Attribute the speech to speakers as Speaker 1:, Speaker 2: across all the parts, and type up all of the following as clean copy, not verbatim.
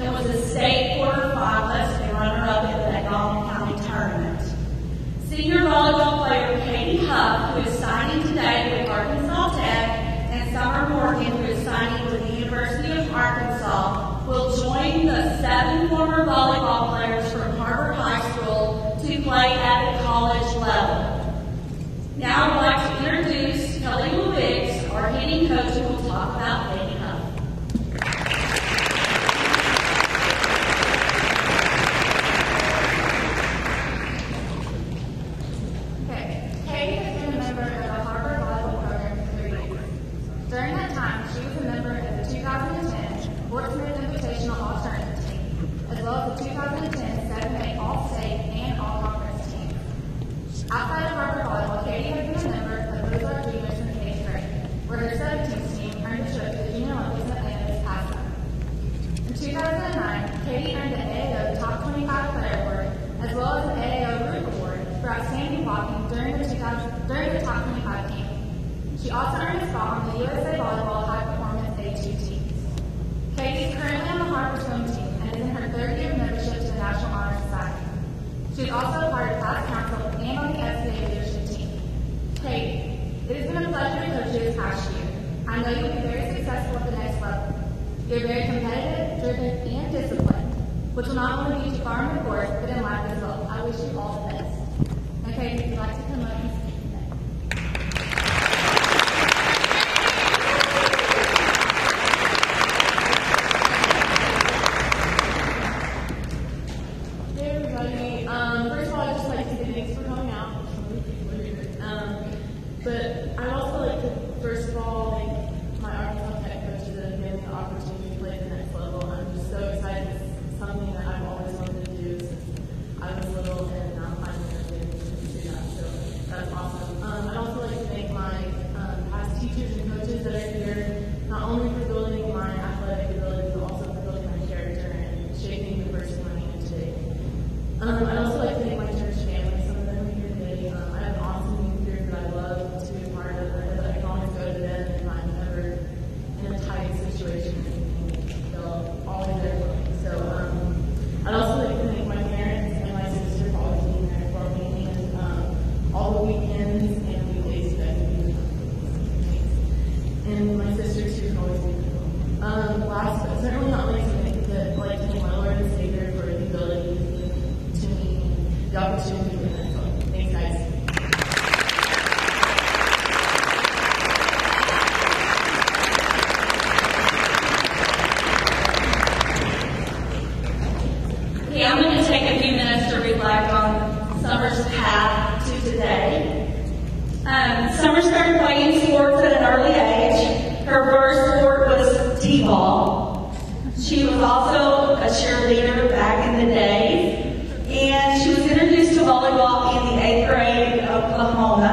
Speaker 1: and was a state quarterfinalist and runner-up in the Agawam County tournament. Senior volleyball player Katie Huff, who is signing today with Arkansas Tech, and Summer Morgan, who is signing with the University of Arkansas, will join the 7 former volleyball players from Har-Ber High School to play at the college level. Now I'd like to introduce Kelly Lewis, our hitting coach, who will talk about Katie Huff.
Speaker 2: Okay, Katie has been a member of the Har-Ber Volleyball program for 3 years. During that time, she was a member of the 2010 Fort Smith Invitational All-Tournament team, as well as the 2010 7A All-State and All-Conference teams. Outside of Har-Ber Volleyball, Katie has been a member of Ozark Juniors since 8th grade, where her 17th team earned a trip to the Junior Olympics in Atlanta this past summer. In 2009, Katie earned an AAO Top 25 Player Award, as well as an AAO Group Award for outstanding blocking during the Top 25 team. She also earned a spot on the USA Volleyball High Performance A2 teams. Katie is currently on the Har-Ber swim team and is in her 3rd year of membership to the National Honor Society. She is also a part of class council and on the SBA leadership team. Katie, it has been a pleasure to coach you this past year. I know you'll be very successful at the next level. You're very competitive, driven, and disciplined, which will not only lead you far in the course, but in life as well. I wish you all the best. Now, Katie, if you'd like to come up and speak today.
Speaker 3: Hey everybody. First of all, I'd just like to say thanks for coming out. But I'd also like to, first of all, thank my Arkansas Tech coaches that have given me the opportunity to play at the next level. I'm just so excited. It's something that I've always wanted to do since I was little, and now I'm finally getting to do that. So that's awesome. I'd also like to thank my past teachers and coaches that are here, not only for building my athletic ability, but also for building my character and shaping the person I am today. I'd also like to thank my church family. Some of them are here today. I have an awesome youth group that I love to be a part of. I can always go to them if I'm ever in a tight situation. They'll always there for me. So I'd also like to thank my parents and my sister for always being there for me, and all the weekends and weekdays that we do. And my sister too for always being there. Last but certainly not least, I'd like to thank my Lord and Savior for the ability to me, the opportunity to do that. So thanks, guys.
Speaker 1: Okay, I'm going to take a few minutes to reflect on Summer's path to today. Summer started playing sports at an early age. Her first sport was t-ball. She was also a cheerleader back in the days. And she was introduced to volleyball in the 8th grade in Oklahoma.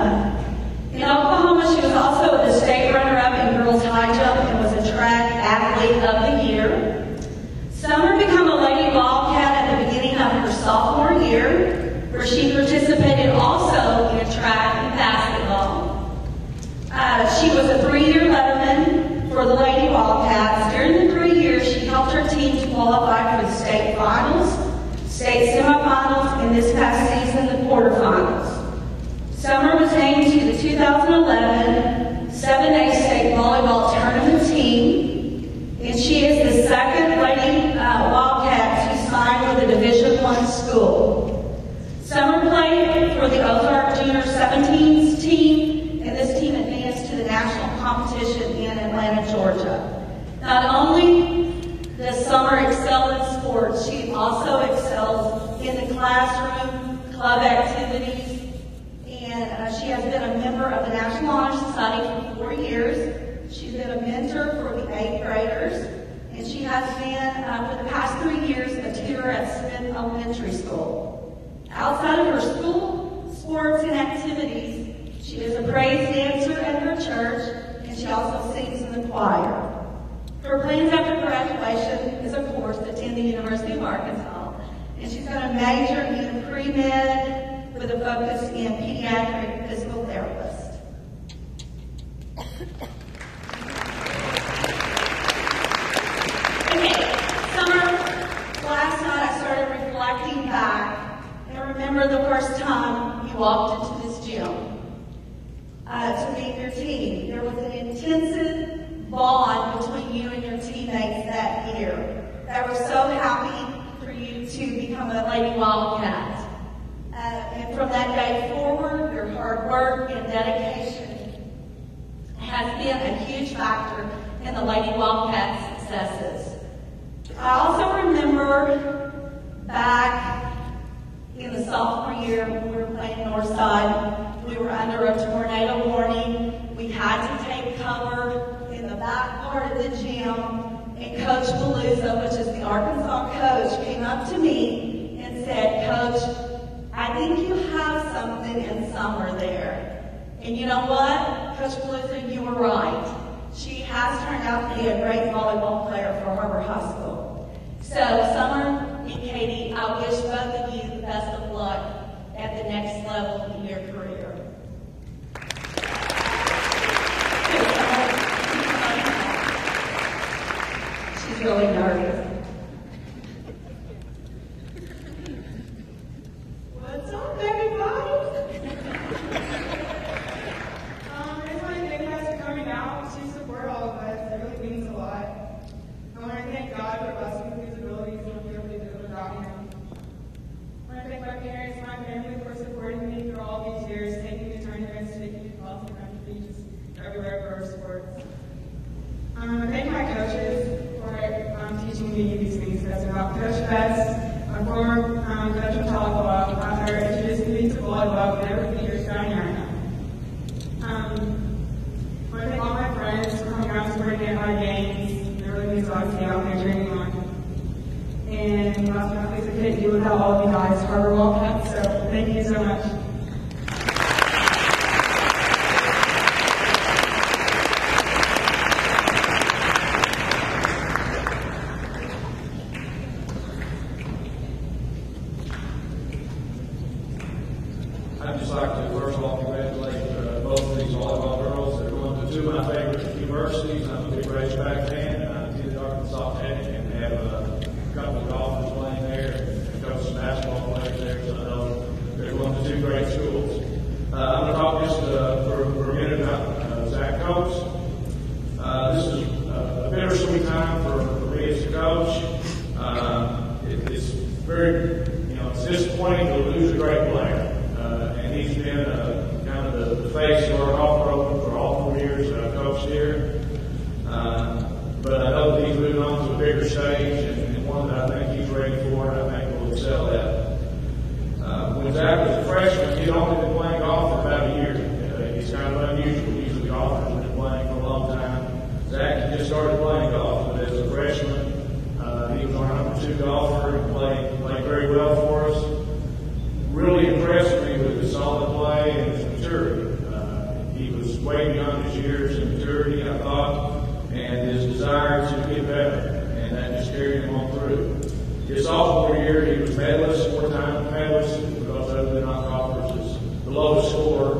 Speaker 1: In Oklahoma, she was also the state runner-up in girls high jump and was a track athlete of the year. Summer became a Lady Wildcat at the beginning of her sophomore year, where she participated also in track and basketball. She was a 3-year letterman for the Lady Wildcats. During the 3 years, she helped her team to qualify for the state finals, state semifinals, and this past season, the quarterfinals. Summer was named to the 2011 7A State Volleyball Tournament team, and she is the second Lady Wildcat to sign with a Division I school. Summer played for the Ozark Junior 17s team, and this team advanced to the national competition in Atlanta, Georgia. Not only does Summer excel in sports, she also excels in the classroom, club activities, and she has been a member of the National Honor Society for 4 years. She's been a mentor for the 8th graders, and she has been, for the past 3 years, a tutor at Smith Elementary School. Outside of her school, sports, and activities, she is a praise dancer at her church, and she also sings in the choir. Her plans after graduation is, of course, to attend the University of Arkansas, and she's going to major in pre-med with a focus in pediatric physical therapist. Okay, Summer first time you walked into this gym to meet your team. There was an intensive bond between you and your teammates that year. They were so happy for you to become a Lady Wildcat. And from that day forward, your hard work and dedication has been a huge factor in the Lady Wildcat successes. I also remember back in the sophomore year when we were playing Northside, we were under a tornado warning. We had to take cover in the back part of the gym, and Coach Palooza, which is the Arkansas coach, came up to me and said, "Coach, I think you have something in Summer there." And you know what? Coach Palooza, you were right. She has turned out to be a great volleyball player for Har-Ber High School. So, Summer and Katie, I wish both of you the best of luck at the next level in your career. She's really nervous.
Speaker 4: What's up, everybody? I just want to thank you guys for coming out to support all of us. It really means a lot. I want to thank God for blessing me with these abilities and be able to do it without Him. I want to thank my parents, my family for supporting me through all these years, taking me to tournaments, taking me to Boston country, just everywhere for our sports. I want to thank my coaches for teaching me these things. That's about Coach Best, my former coach of volleyball, after introducing me to volleyball and everything you're starting right now. I want to thank all my friends for coming out and supporting at my games. It really means a lot to be out there training on. And last but not least, I couldn't do without all of you guys, Harberwildcattv, so thank you so much.
Speaker 5: I'd just like to first of all congratulate both of these volleyball girls. They're going to two of my favorite universities. I'm a big Razorback fan. I attended Arkansas Tech and have a couple of golfers playing there and coach some basketball players there, so I know they're going to two great schools. I'm going to talk just for a minute about Zach Coates. This is a bittersweet time for me as a coach. It's very, it's disappointing to lose a great player. And he's been kind of the face of our golf program for all 4 years that I've coached here. But I know that he's moving on to a bigger stage and one that I think he's ready for and I think will excel at. When Zach was a freshman, he'd only been playing golf for about a year. It's kind of unusual. Usually golfers have been playing for a long time. Zach had just started playing golf, but as a freshman, he was our #2 golfer and played very well for us. Really impressed me with his solid play and his maturity. He was way beyond his years in maturity, I thought, and his desire to get better, and that just carried him on through. His sophomore year, he was medalist, 4-time medalist, because other than not golfers is the lowest score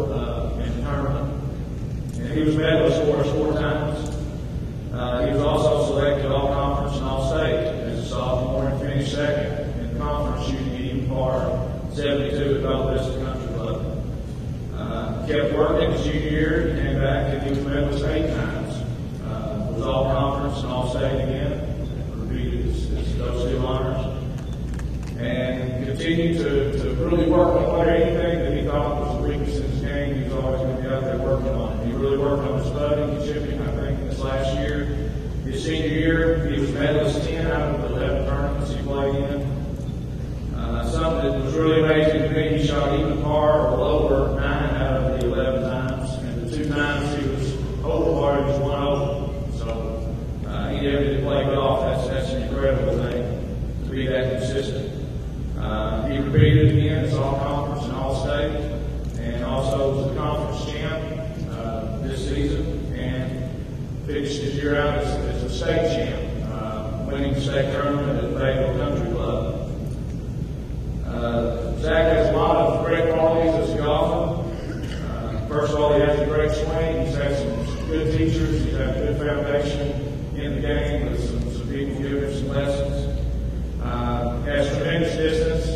Speaker 5: in the tournament. And he was medalist for us 4 times. He was also selected all-conference and all-state as a sophomore and finished second in the conference, shooting even par 72 at Wildcat Country Club. Kept working his junior year, he came back and he was medalist 8 times. Was all conference and all state again, repeated those 2 honors. And continued to really work on anything that he thought was a weakness in his game. He was always going to be out there working on it. He really worked on his putting and chipping, I think, this last year. His senior year, he was medalist 10 out of the 11 tournaments he played in. Something that was really amazing to me, he shot even par or lower 9 out of the 11 times. And the 2 times he was over par, he was 1 over. So he never did play golf. That's an incredible thing to be that consistent. He repeated again as all conference and all state, and also was the conference champ this season, and finished his year out as a state champ, winning the state tournament at Harberwildcattv Country Club. Zach has a lot of great qualities as a golfer. First of all, he has a great swing. He's had some good teachers. He's had a good foundation in the game with some people giving him some lessons. Has tremendous distance.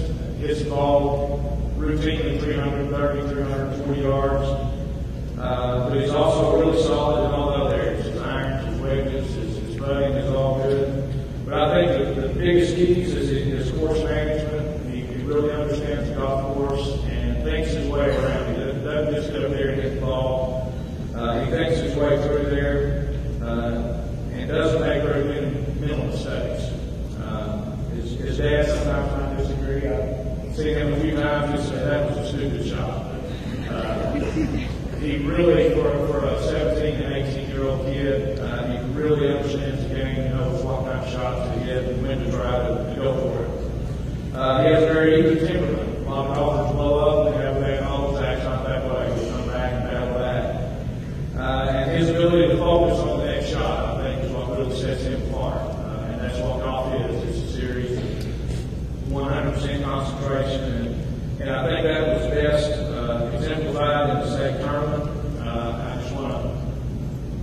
Speaker 5: Hits the ball routinely 330, 340 yards. But he's also really solid in all other areas. His irons, his wedges, his putting is all good. But I think the biggest keys is his course management. He really understands the golf course and thinks his way around. He doesn't just go up there and hit the ball. He thinks his way through there and doesn't make very many mental mistakes. His dad sometimes might disagree. I've seen him a few times and say that was a stupid shot. He really, for a 17 and 18-year-old kid, he really understands the game. He knows what kind of shots to hit and when to try to go for it. He has a very even temperament. A lot of golfers blow up and they always act not that way. He'll come back and battle back. And his ability to focus on the next shot, I think, is what really sets him apart. And that's what golf is. It's a series of 100% concentration. And I think that was best exemplified in the state tournament. I just want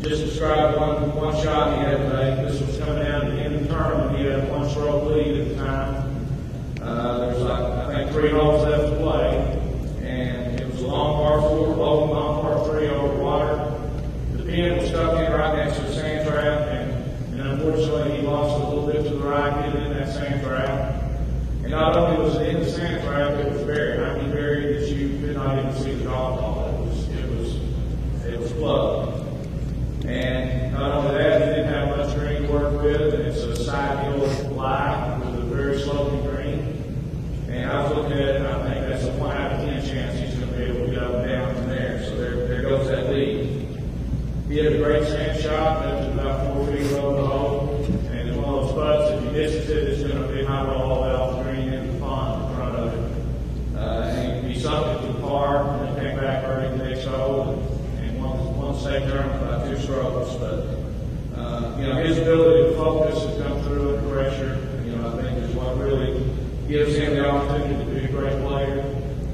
Speaker 5: to describe one shot he had to make. This was coming down to the end of the tournament. He had a one-stroke lead at the time. There was, I think, 3 holes left to play, and it was a long par 4, long par 3 over water. The pin was stuck in right next to the sand trap, and unfortunately he lost a little bit to the right, getting in that sand trap. And not only was it in the sand trap, it was buried. I mean, buried that you could not even see the golf ball. It was plugged. And not only that, he didn't have much green to work with, and it's a side hill lie with a very sloping green. And I was looking at it, and I think that's a 1 out of 10 chance he's going to be able to get up and down from there. So there goes that lead. He had a great sand shot, that was about 4 feet over the hole, and it's one of those putts, if he misses it, it's going to be high roll off the green in the pond in front of it. And he sunk it to the par, and then came back early the next hole, and won the state tournament by 2 strokes. But his ability to focus has come through under pressure. I think is what really gives him the opportunity to be a great player,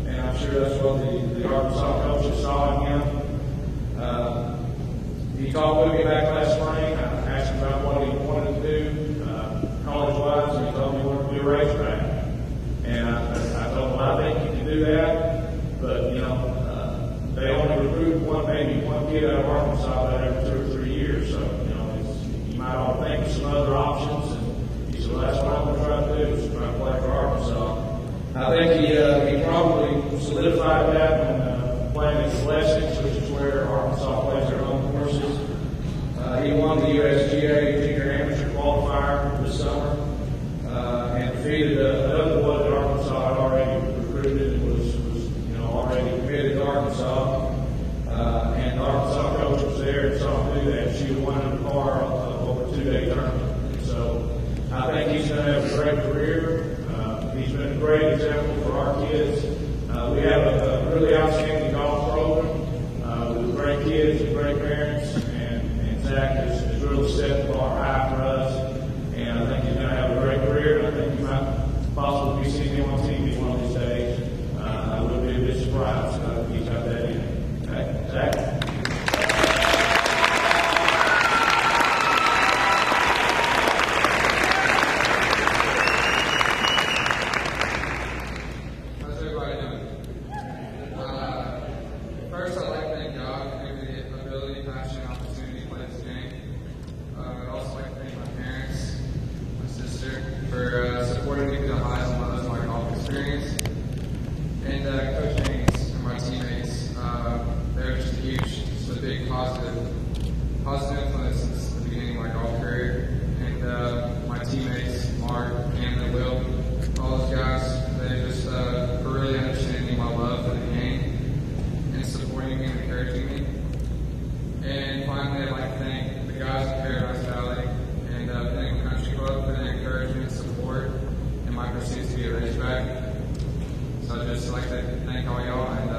Speaker 5: and I'm sure that's what the Arkansas coaches saw in him. He talked with me back last spring. I asked him about what he wanted to do college-wise, and he told me he wanted to be a racetrack. And I told him, I think you can do that, but they only recruit maybe one kid out of Arkansas that every 2 or 3 years. So you might all think of some other options. And he said, well, that's what I'm going to try to do, is try to play for Arkansas. I think he probably solidified that when playing at the Blessings, which is where Arkansas plays their home courses. He won the USGA Junior Amateur Qualifier this summer and defeated another boy that Arkansas had already recruited and was already committed to Arkansas. And the Arkansas coach was there and saw him do that. She won in the par over a 2-day tournament. And so I think he's going to have a great career. He's been a great example for our kids. We have a really outstanding golf program with great kids and great parents. And Zach has really set the bar high for us. And I think he's going to have a great career. And I think you might possibly be seeing him on TV one of these days. I wouldn't be a bit surprised if he's got that in him. Okay, Zach?
Speaker 6: positive influence since the beginning of my golf career. And my teammates, Mark, Cameron, and Will, all those guys, they just were really understanding my love for the game and supporting me and encouraging me. And finally, I'd like to thank the guys at Paradise Valley and Pinnacle Country Club for their encouragement, support, and my pursuit to be a racetrack. So I'd just like to thank all y'all and